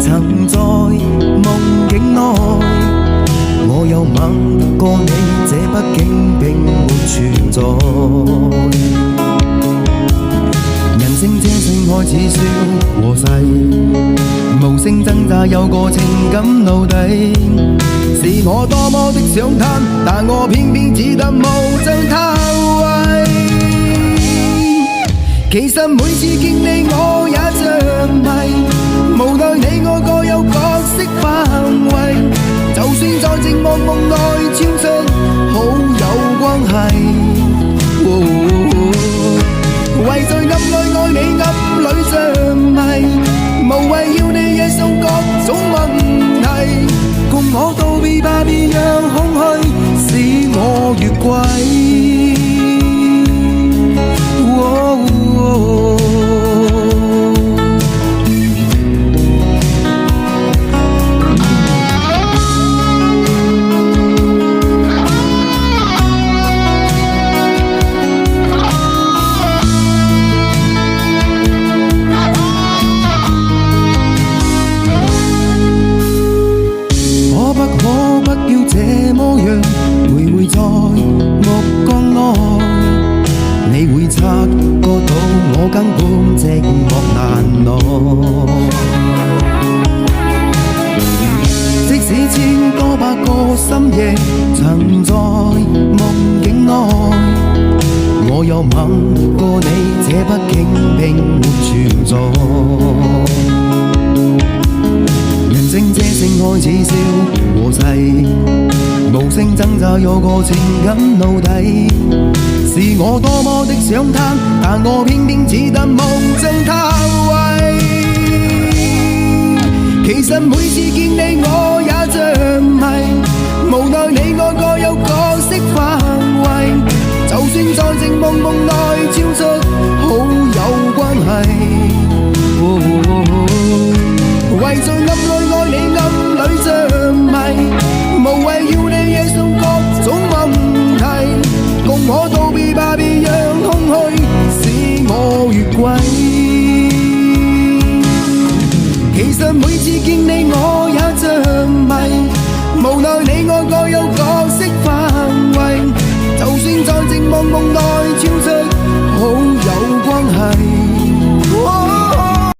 曾在夢境內，我有吻過你，這畢竟並沒存在。人聲這聲開始笑和逝，無聲掙扎有個情感奴隸，是我多麼的想貪，但我偏偏只得無盡偷慰。其實每次見你我也着迷，無奈你我各有角色範圍，就算在寂寞夢內超出好友關係。為在暗裏愛你暗裏着迷，無謂要你惹上各種問題，共我道別吧，別讓空虛使我越軌。這麼樣徘徊在目光內，你會察覺到我根本寂寞難耐。即使千多百個深夜曾在夢境內，我有吻過你，這畢竟並沒存在。人聲這聲開始笑和逝，無聲掙扎有個情感奴隸，是我多麼的想貪，但我偏偏只得無盡偷慰。其實每次見你我也着迷，無奈你我各有角色範圍，就算在寂寞夢內超出好友關係。為在暗裏愛你暗裏着迷，無謂要你惹上各種問題，共我道別吧，別讓空虛使我越軌。其實每次見你我也着迷，無奈你我各有